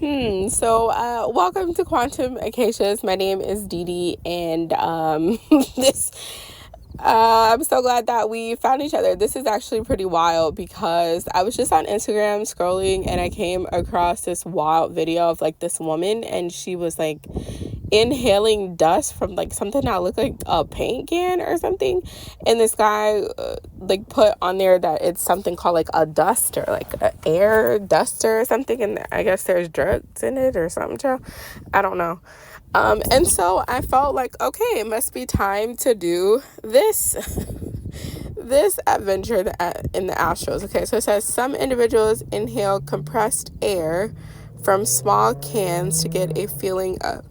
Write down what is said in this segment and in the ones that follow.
Welcome to Quantum Acacias. My name is Dee Dee, and this. I'm so glad that we found each other. This is actually pretty wild because I was just on Instagram scrolling and I came across this wild video of like this woman, and she was like inhaling dust from like something that looked like a paint can or something, and this guy like put on there that it's something called like a duster, like an air duster or something, and I guess there's drugs in it or something, child. I don't know. And so I felt like, okay, it must be time to do this this adventure in the Astrals. Okay, so it says some individuals inhale compressed air from small cans to get a feeling of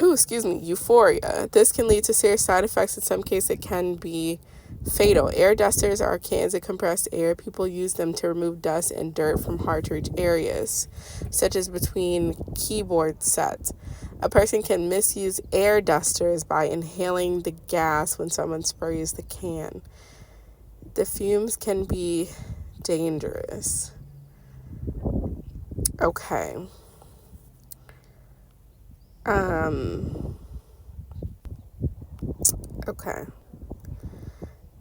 euphoria. This can lead to serious side effects. In some cases, it can be fatal. Air dusters are cans of compressed air. People use them to remove dust and dirt from hard-to-reach areas, such as between keyboard sets. A person can misuse air dusters by inhaling the gas when someone sprays the can. The fumes can be dangerous. Okay. Okay.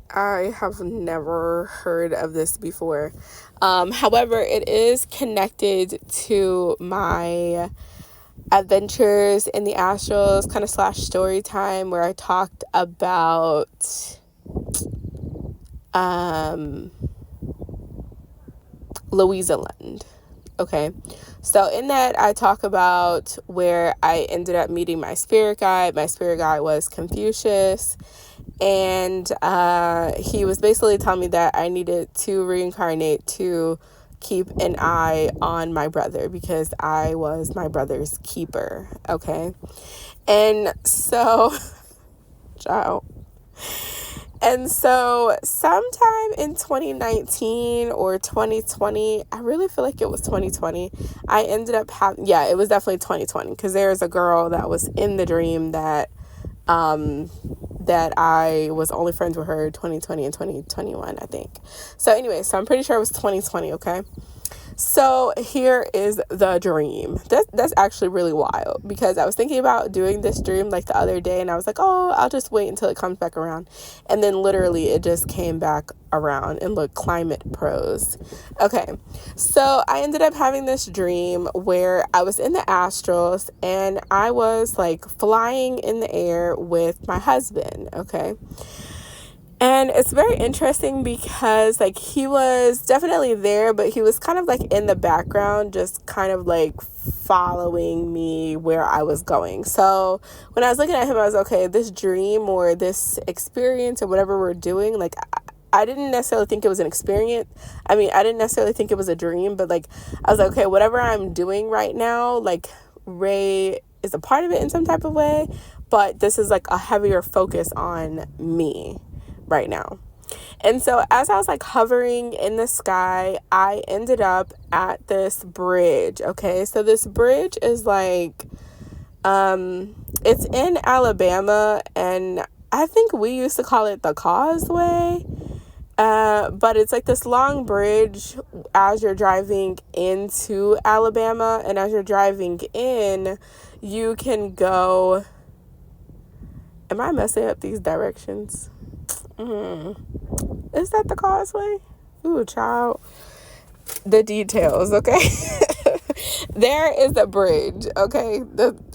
I have never heard of this before. However, it is connected to my adventures in the Astrals, kind of / story time, where I talked about Louisa Lund. Okay, so in that I talk about where I ended up meeting my spirit guide. My spirit guide was Confucius, and he was basically telling me that I needed to reincarnate to keep an eye on my brother because I was my brother's keeper. Okay, and so ciao. And so sometime in 2019 or 2020, I really feel like it was 2020, I ended up it was definitely 2020, because there's a girl that was in the dream that I was only friends with her 2020 and 2021, I think. So anyway, so I'm pretty sure it was 2020, okay? So here is the dream. That's actually really wild, because I was thinking about doing this dream like the other day, and I was like, oh, I'll just wait until it comes back around. And then literally it just came back around, and look, climate pros. Okay, so I ended up having this dream where I was in the Astrals and I was like flying in the air with my husband, okay? And it's very interesting because like he was definitely there, but he was kind of like in the background, just kind of like following me where I was going. So when I was looking at him, I was okay, this dream or this experience or whatever we're doing, like I didn't necessarily think it was an experience. I mean, I didn't necessarily think it was a dream, but like I was like, okay, whatever I'm doing right now, like Ray is a part of it in some type of way, but this is like a heavier focus on me right now. And so as I was like hovering in the sky, I ended up at this bridge. Okay, so this bridge is like it's in Alabama, and I think we used to call it the Causeway, but it's like this long bridge as you're driving into Alabama, and as you're driving in, you can go, am I messing up these directions? Is that the Causeway? Ooh, child. The details, okay? There is a bridge, okay?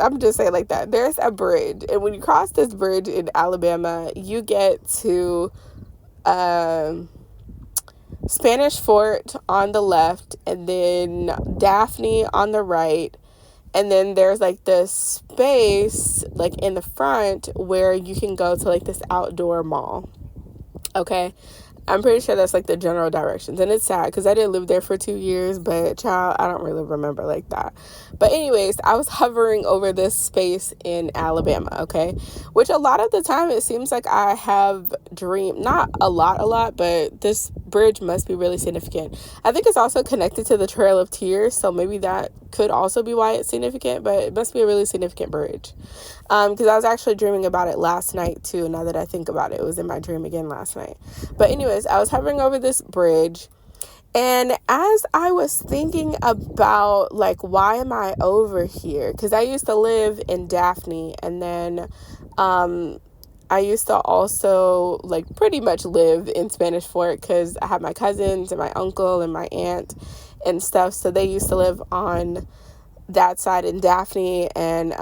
I'm just saying like that. There's a bridge. And when you cross this bridge in Alabama, you get to Spanish Fort on the left, and then Daphne on the right. And then there's like this space like in the front where you can go to like this outdoor mall. Okay, I'm pretty sure that's like the general directions, and it's sad because I didn't live there for 2 years, but child, I don't really remember like that. But anyways, I was hovering over this space in Alabama, okay, which a lot of the time it seems like I have dreamed, not a lot, but this bridge must be really significant. I think it's also connected to the Trail of Tears, so maybe that could also be why it's significant, but it must be a really significant bridge. Because I was actually dreaming about it last night too. Now that I think about it, it was in my dream again last night. But anyways, I was hovering over this bridge, And as I was thinking about, like, why am I over here? Because I used to live in Daphne, and then I used to also, like, pretty much live in Spanish Fort because I have my cousins and my uncle and my aunt and stuff. So they used to live on that side in Daphne, and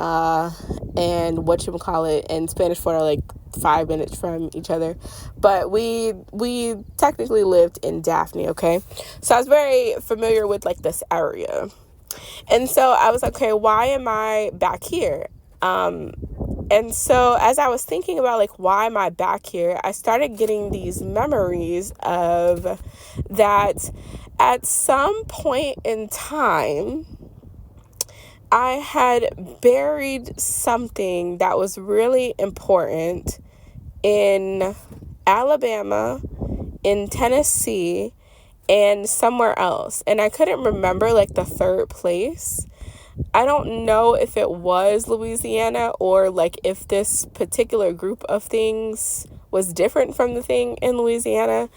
whatchamacallit, and Spanish Fort are like 5 minutes from each other. But we technically lived in Daphne, okay? So I was very familiar with, like, this area. And so I was like, okay, why am I back here? And so as I was thinking about, like, why am I back here, I started getting these memories of that at some point in time, I had buried something that was really important in Alabama, in Tennessee, and somewhere else. And I couldn't remember, like, the third place. I don't know if it was Louisiana, or, like, if this particular group of things was different from the thing in Louisiana.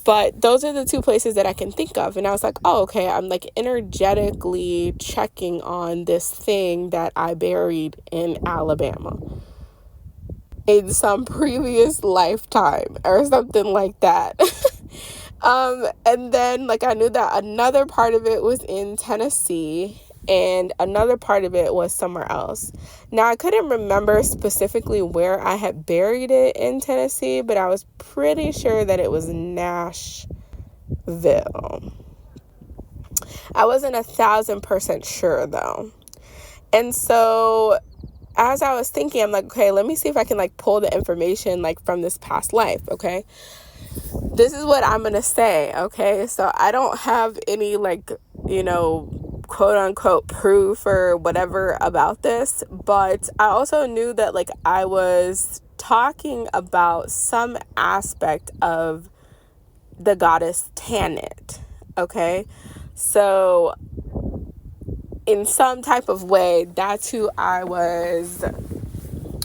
But those are the two places that I can think of. And I was like, oh, okay, I'm, like, energetically checking on this thing that I buried in Alabama in some previous lifetime or something like that. And then, like, I knew that another part of it was in Tennessee and another part of it was somewhere else. Now, I couldn't remember specifically where I had buried it in Tennessee, but I was pretty sure that it was Nashville. I wasn't 1,000% sure, though. And so as I was thinking, I'm like, okay, let me see if I can, like, pull the information, like, from this past life, okay? This is what I'm going to say, okay? So I don't have any, like, quote unquote proof or whatever about this, but I also knew that, like, I was talking about some aspect of the goddess Tanit, okay? So in some type of way, that's who I was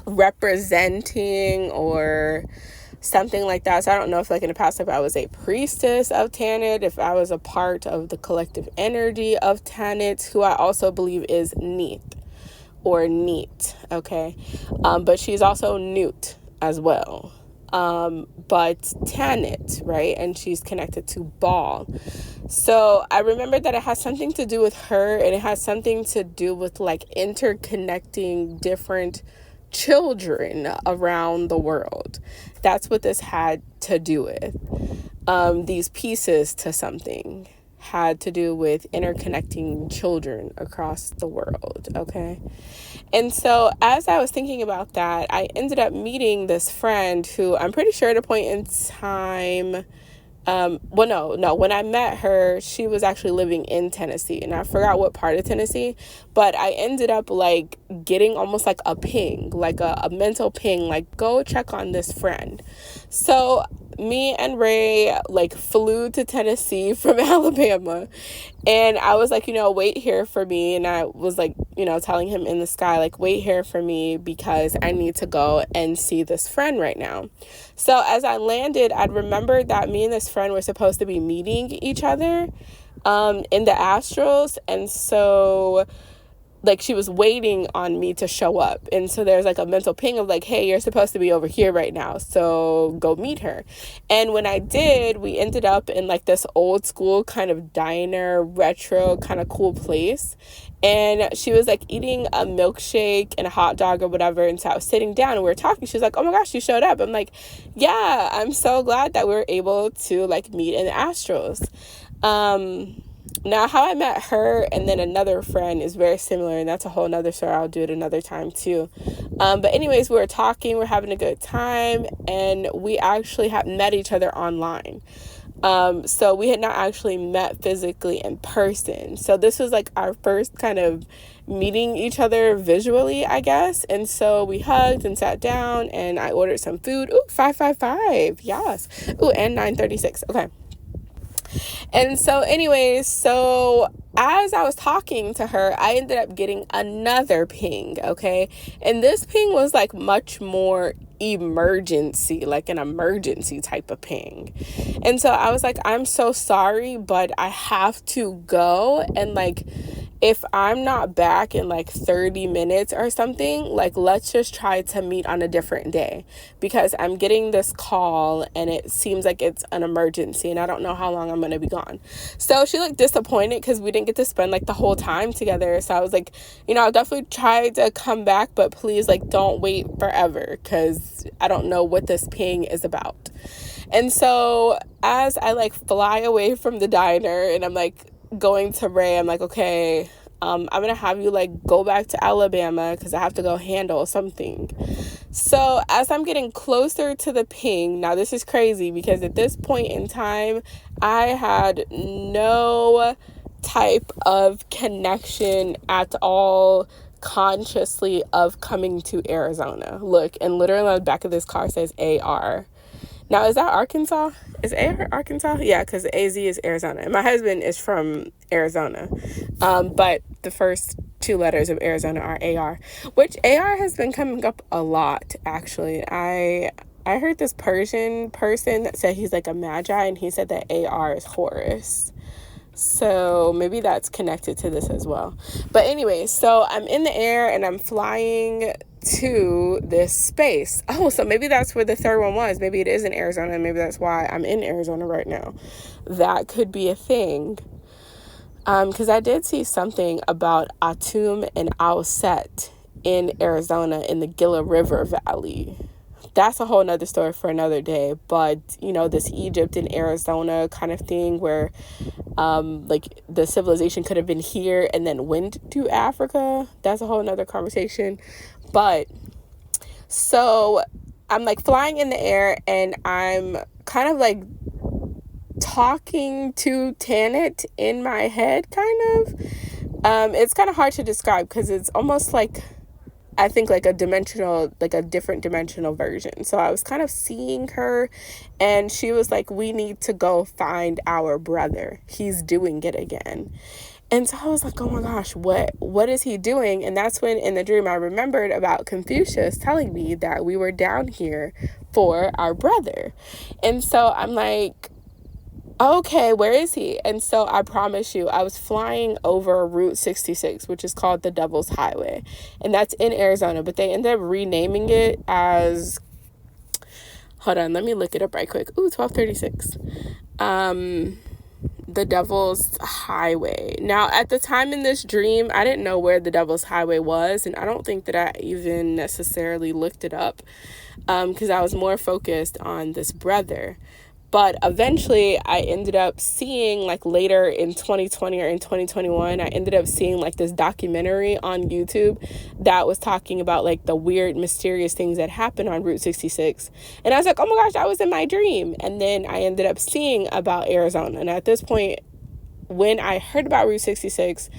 representing or something like that. So I don't know if, like, in the past, if I was a priestess of Tanit, if I was a part of the collective energy of Tanit, who I also believe is Neat or Neat, okay? But she's also Newt as well. But Tanit, right? And she's connected to Baal. So I remember that it has something to do with her, and it has something to do with, like, interconnecting different children around the world. That's what this had to do with. These pieces to something had to do with interconnecting children across the world, okay? And so as I was thinking about that, I ended up meeting this friend who I'm pretty sure at a point in time, when I met her, she was actually living in Tennessee, and I forgot what part of Tennessee, but I ended up, like, getting almost like a ping, like a mental ping, like, go check on this friend. So me and Ray, like, flew to Tennessee from Alabama, and I was like, wait here for me. And I was like, telling him in the sky, like, wait here for me because I need to go and see this friend right now. So as I landed, I'd remembered that me and this friend were supposed to be meeting each other in the Astrals. And so, like, she was waiting on me to show up. And so there's, like, a mental ping of, like, hey, you're supposed to be over here right now, so go meet her. And when I did, we ended up in, like, this old school kind of diner, retro kind of cool place. And she was, like, eating a milkshake and a hot dog or whatever. And so I was sitting down and we were talking. She was like, oh my gosh, you showed up. I'm like, yeah, I'm so glad that we were able to, like, meet in the Astrals. Now, how I met her and then another friend is very similar, and that's a whole nother story. I'll do it another time too. But anyways, we were talking, we're having a good time, and we actually had met each other online. So we had not actually met physically in person. So this was, like, our first kind of meeting each other visually, I guess. And so we hugged and sat down, and I ordered some food. Ooh, 555. Yes. Ooh, and 936. Okay. And so anyways, so as I was talking to her, I ended up getting another ping, okay? And this ping was, like, much more emergency, like an emergency type of ping. And so I was like, I'm so sorry, but I have to go. And like, if I'm not back in like 30 minutes or something, like, let's just try to meet on a different day, because I'm getting this call and it seems like it's an emergency and I don't know how long I'm going to be gone. So she looked disappointed because we didn't get to spend like the whole time together. So I was like, I'll definitely try to come back, but please, like, don't wait forever, because I don't know what this ping is about. And so as I like fly away from the diner and I'm like going to Ray, I'm like, okay, I'm going to have you like go back to Alabama because I have to go handle something. So as I'm getting closer to the ping, now this is crazy because at this point in time, I had no type of connection at all consciously of coming to Arizona. Look, and literally on the back of this car says AR. Now, is that Arkansas? Is AR Arkansas? Yeah, because AZ is Arizona. And my husband is from Arizona. But the first two letters of Arizona are AR, which AR has been coming up a lot, actually. I heard this Persian person that said he's like a magi, and he said that AR is Horus. So maybe that's connected to this as well. But anyway, so I'm in the air and I'm flying to this space. Oh, so maybe that's where the third one was. Maybe it is in Arizona, and maybe that's why I'm in Arizona right now. That could be a thing. Because I did see something about Atum and Auset in Arizona in the Gila River Valley. That's a whole nother story for another day. But, this Egypt and Arizona kind of thing where like the civilization could have been here and then went to Africa. That's a whole nother conversation. But so I'm like flying in the air and I'm kind of like talking to Tanit in my head, kind of. It's kind of hard to describe because it's almost like, I think, like a different dimensional version. So I was kind of seeing her and she was like, we need to go find our brother. He's doing it again. And so I was like, oh my gosh, what is he doing? And that's when in the dream I remembered about Confucius telling me that we were down here for our brother. And so I'm like, okay, where is he? And so I promise you, I was flying over Route 66, which is called the Devil's Highway. And that's in Arizona, but they ended up renaming it as, hold on, let me look it up right quick. Ooh, 1236. The Devil's Highway. Now, at the time in this dream, I didn't know where the Devil's Highway was, and I don't think that I even necessarily looked it up because I was more focused on this brother. But eventually I ended up seeing, like later in 2020 or in 2021, I ended up seeing like this documentary on YouTube that was talking about like the weird, mysterious things that happen on Route 66. And I was like, oh my gosh, that was in my dream. And then I ended up seeing about Arizona. And at this point, when I heard about Route 66,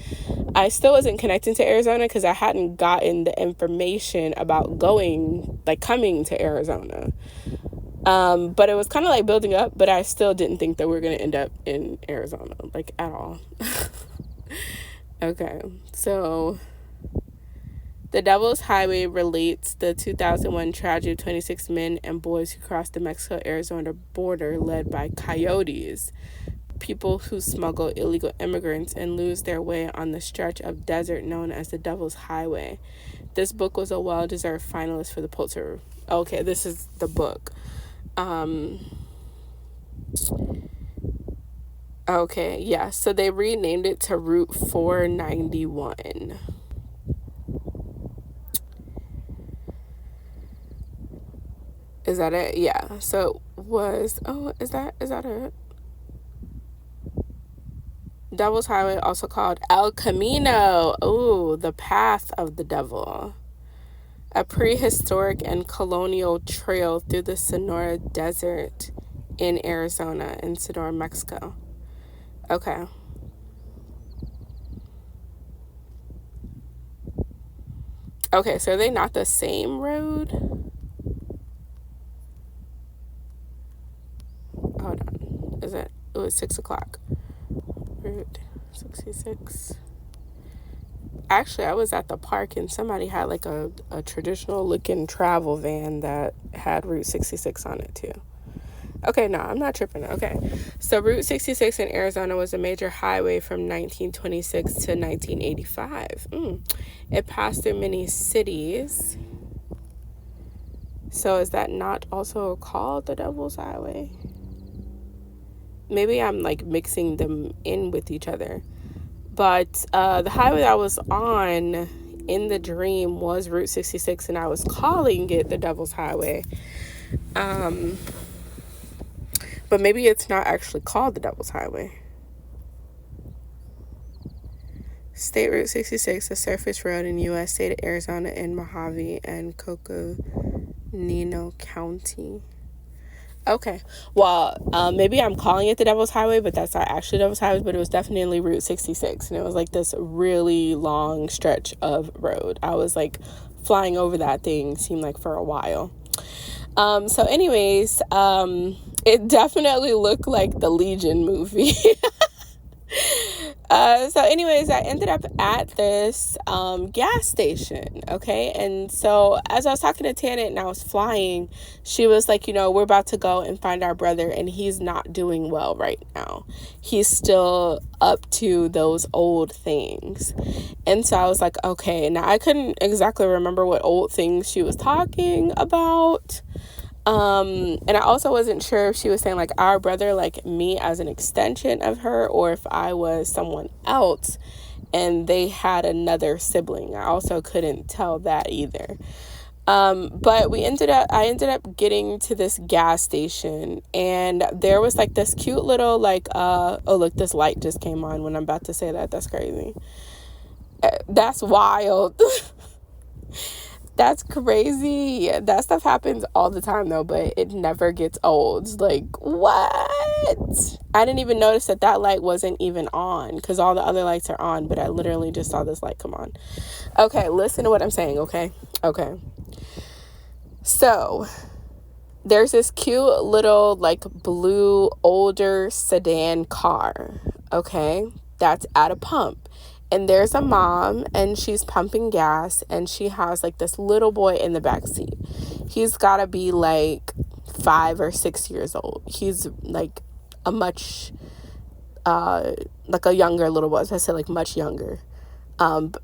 I still wasn't connecting to Arizona because I hadn't gotten the information about coming to Arizona. But it was kind of like building up, but I still didn't think that we were going to end up in Arizona, like at all. Okay, so the Devil's Highway relates the 2001 tragedy of 26 men and boys who crossed the Mexico-Arizona border led by coyotes, people who smuggle illegal immigrants and lose their way on the stretch of desert known as the Devil's Highway. This book was a well-deserved finalist for the Pulitzer. Okay, this is the book. Okay, yeah, so they renamed it to Route 491. Is that it? Yeah, so it was, is that it? Devil's Highway, also called El Camino. Oh, the path of the devil. A prehistoric and colonial trail through the Sonora Desert in Arizona, in Sonora, Mexico. Okay. Okay, so are they not the same road? Hold on. Is it? It was 6 o'clock. Route 66. Actually, I was at the park and somebody had like a traditional looking travel van that had Route 66 on it too. Okay, no, I'm not tripping. Okay. So Route 66 in Arizona was a major highway from 1926 to 1985. It passed through many cities. So is that not also called the Devil's Highway? Maybe I'm like mixing them in with each other. But the highway that I was on in the dream was Route 66, and I was calling it the Devil's Highway. But maybe it's not actually called the Devil's Highway. State Route 66, a surface road in U.S. state of Arizona in Mojave and Coconino County. Okay, well, maybe I'm calling it the Devil's Highway, but that's not actually Devil's Highway, but it was definitely Route 66, and it was like this really long stretch of road. I was like flying over that thing, seemed like for a while. So anyways, it definitely looked like the Legion movie. So anyways, I ended up at this gas station, okay? And so as I was talking to Tanit and I was flying, she was like, we're about to go and find our brother, and he's not doing well right now. He's still up to those old things. And so I was like, okay. Now, I couldn't exactly remember what old things she was talking about. And I also wasn't sure if she was saying like our brother, like me as an extension of her, or if I was someone else and they had another sibling. I also couldn't tell that either. But I ended up getting to this gas station, and there was like this cute little like, oh look, this light just came on when I'm about to say that. That's crazy. That's wild. That's crazy. That stuff happens all the time though, but it never gets old. Like, what? I didn't even notice that light wasn't even on, because all the other lights are on, but I literally just saw this light come on. Okay, listen to what I'm saying, okay? Okay. So, there's this cute little like blue older sedan car, okay? That's at a pump. And there's a mom, and she's pumping gas, and she has like this little boy in the back seat. He's got to be like 5 or 6 years old. He's like a much like a younger little boy. I said like much younger. But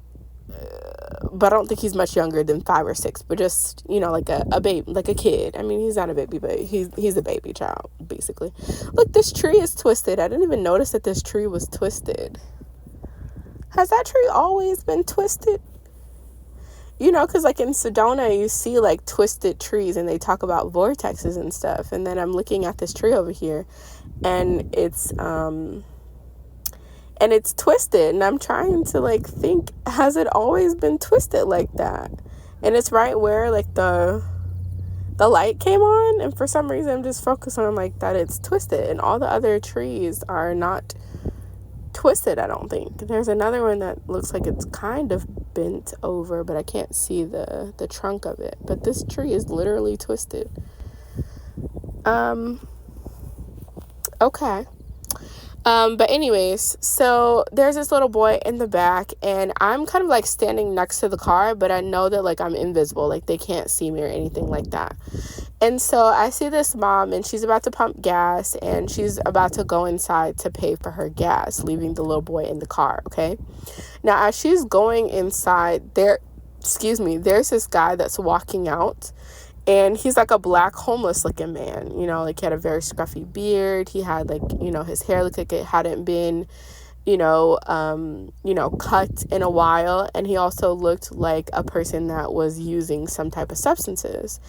I don't think he's much younger than 5 or 6, but just, like a baby, like a kid. I mean, he's not a baby, but he's a baby child, basically. Look, this tree is twisted. I didn't even notice that this tree was twisted. Has that tree always been twisted? Because like in Sedona, you see like twisted trees, and they talk about vortexes and stuff. And then I'm looking at this tree over here, and it's twisted, and I'm trying to like think, has it always been twisted like that? And it's right where like the light came on, and for some reason I'm just focused on like that it's twisted, and all the other trees are not twisted. I don't think. There's another one that looks like it's kind of bent over, but I can't see the trunk of it. But this tree is literally twisted. Okay. But anyways, so there's this little boy in the back, and I'm kind of like standing next to the car, but I know that like I'm invisible, like they can't see me or anything like that. And so I see this mom, and she's about to pump gas, and she's about to go inside to pay for her gas, leaving the little boy in the car, okay? Now, as she's going inside, there's this guy that's walking out, and he's like a black homeless looking man, like he had a very scruffy beard. He had like, his hair looked like it hadn't been, cut in a while. And he also looked like a person that was using some type of substances.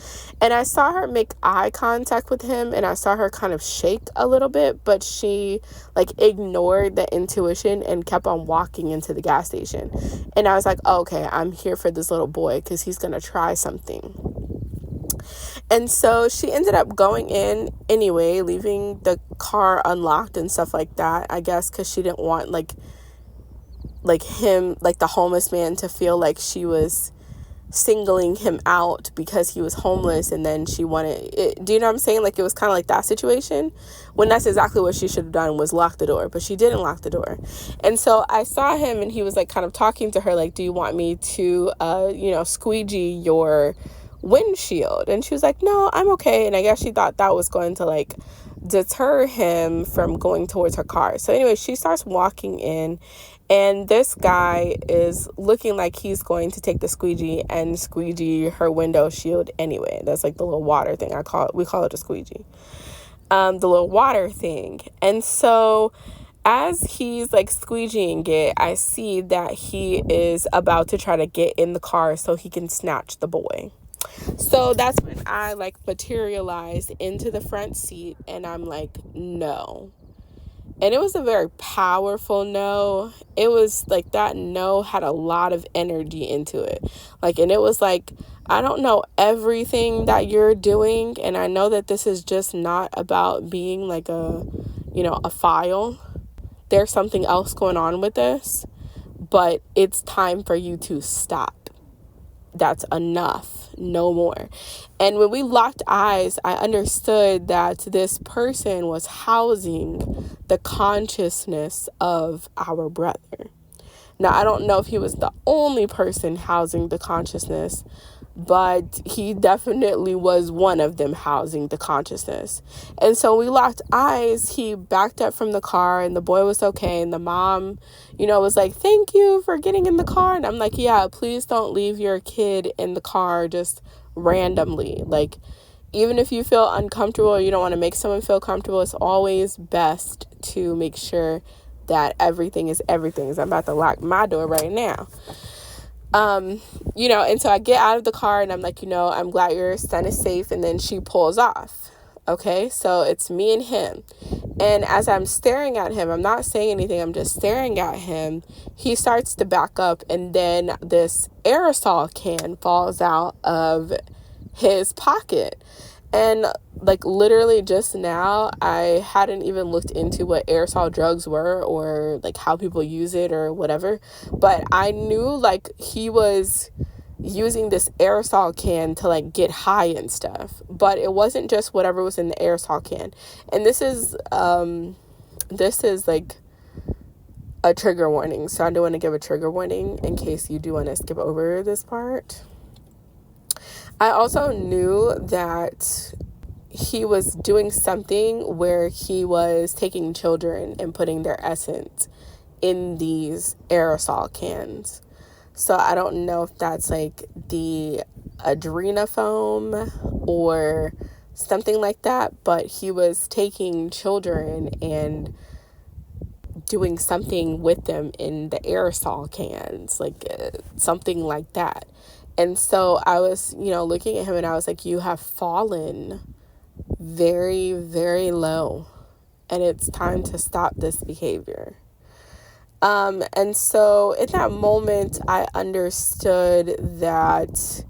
And I saw her make eye contact with him, and I saw her kind of shake a little bit, but she like ignored the intuition and kept on walking into the gas station. And I was like, okay, I'm here for this little boy because he's going to try something. And so she ended up going in anyway, leaving the car unlocked and stuff like that, I guess, because she didn't want like him, like the homeless man, to feel like she was singling him out because he was homeless, and then she wanted it. Do you know what I'm saying? Like, it was kind of like that situation, when that's exactly what she should have done, was lock the door, but she didn't lock the door. And so I saw him, and he was like kind of talking to her, like, do you want me to squeegee your windshield? And she was like, no, I'm okay. And I guess she thought that was going to like deter him from going towards her car. So anyway, she starts walking in, and this guy is looking like he's going to take the squeegee and squeegee her window shield anyway. That's like the little water thing. We call it a squeegee. The little water thing. And so as he's like squeegeeing it, I see that he is about to try to get in the car so he can snatch the boy. So that's when I like materialize into the front seat, and I'm like, no. And it was a very powerful no. It was like that no had a lot of energy into it. Like, and it was like, I don't know everything that you're doing, and I know that this is just not about being like a file. There's something else going on with this, but it's time for you to stop. That's enough. No more. And when we locked eyes, I understood that this person was housing the consciousness of our brother. Now, I don't know if he was the only person housing the consciousness, but he definitely was one of them housing the consciousness. And so we locked eyes. He backed up from the car, and the boy was okay. And the mom, was like, thank you for getting in the car. And I'm like, yeah, please don't leave your kid in the car just randomly. Like, even if you feel uncomfortable or you don't want to make someone feel comfortable, it's always best to make sure that everything is everything. I'm about to lock my door right now. And so I get out of the car, and I'm like, I'm glad your son is safe. And then she pulls off. Okay, so it's me and him. And as I'm staring at him, I'm not saying anything, I'm just staring at him. He starts to back up, and then this aerosol can falls out of his pocket. And like literally just now, I hadn't even looked into what aerosol drugs were or like how people use it or whatever. But I knew like he was using this aerosol can to like get high and stuff. But it wasn't just whatever was in the aerosol can. And this is like a trigger warning. So I do want to give a trigger warning in case you do want to skip over this part. I also knew that he was doing something where he was taking children and putting their essence in these aerosol cans. So I don't know if that's like the adrenofoam or something like that, but he was taking children and doing something with them in the aerosol cans, like something like that. And so I was, looking at him, and I was like, you have fallen very, very low, and it's time to stop this behavior. And so in that moment, I understood that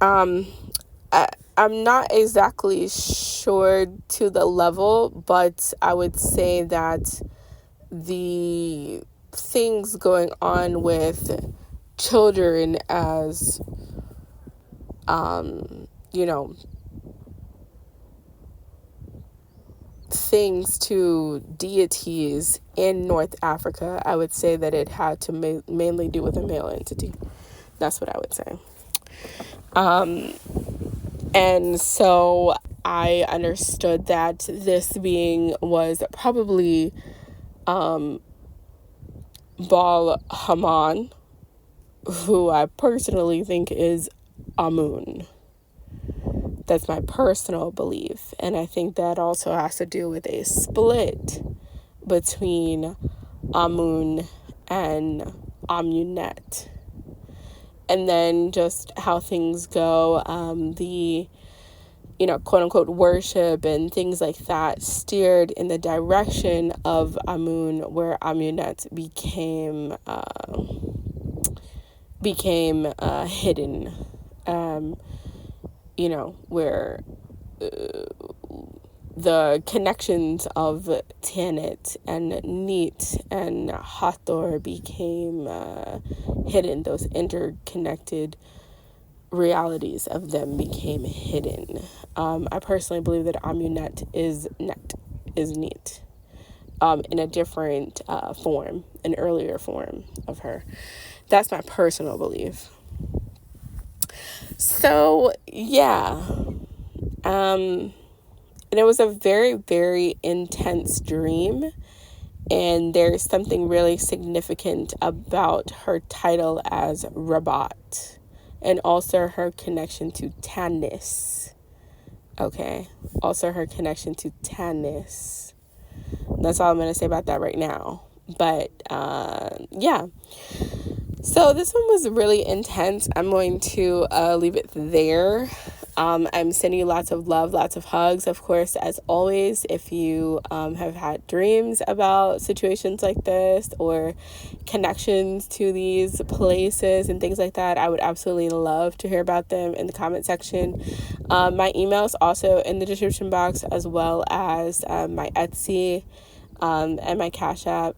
I'm not exactly sure to the level, but I would say that the things going on with children as, things to deities in North Africa, I would say that it had to mainly do with a male entity. That's what I would say. And so I understood that this being was probably Baal Haman, who I personally think is Amun. That's my personal belief. And I think that also has to do with a split between Amun and Amunet. And then just how things go, the quote unquote worship and things like that steered in the direction of Amun, where Amunet became hidden, where the connections of Tanit and Neat and Hathor became hidden. Those interconnected realities of them became hidden. I personally believe that Amunet is Neat, in a different form, an earlier form of her. That's my personal belief. So yeah, and it was a very, very intense dream. And there's something really significant about her title as Rabat, and also her connection to Tanis. Okay, also her connection to Tanis. That's all I'm going to say about that right now. But yeah. So this one was really intense. I'm going to leave it there. I'm sending you lots of love, lots of hugs. Of course, as always, if you have had dreams about situations like this or connections to these places and things like that, I would absolutely love to hear about them in the comment section. My email is also in the description box, as well as my Etsy and my Cash App.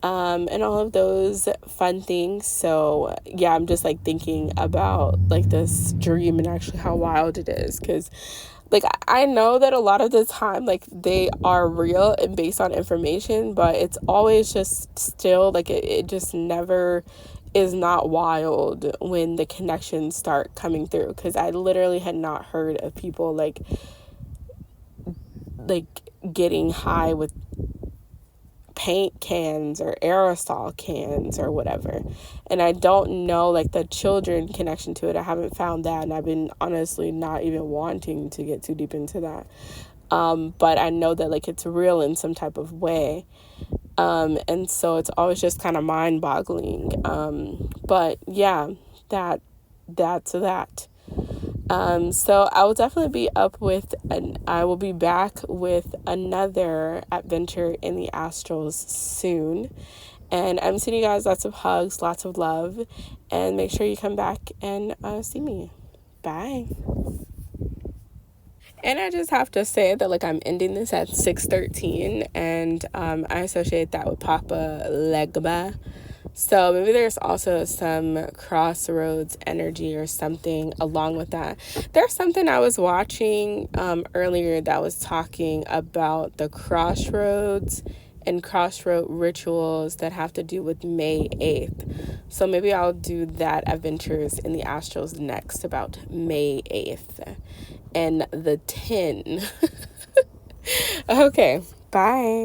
And all of those fun things. So yeah, I'm just like thinking about like this dream and actually how wild it is, because like I know that a lot of the time like they are real and based on information, but it's always just still like it just never is not wild when the connections start coming through, because I literally had not heard of people like getting high with paint cans or aerosol cans or whatever. And I don't know like the children connection to it. I haven't found that, and I've been honestly not even wanting to get too deep into that. But I know that like it's real in some type of way. And so it's always just kind of mind boggling. But yeah, that's that. So I will definitely be I will be back with another adventure in the Astrals soon. And I'm sending you guys lots of hugs, lots of love, and make sure you come back and see me. Bye. And I just have to say that like I'm ending this at 6:13, and I associate that with Papa Legba. So maybe there's also some crossroads energy or something along with that. There's something I was watching earlier that was talking about the crossroads and crossroad rituals that have to do with May 8th. So maybe I'll do that Adventures in the Astrals next about May 8th and the 10. Okay, bye.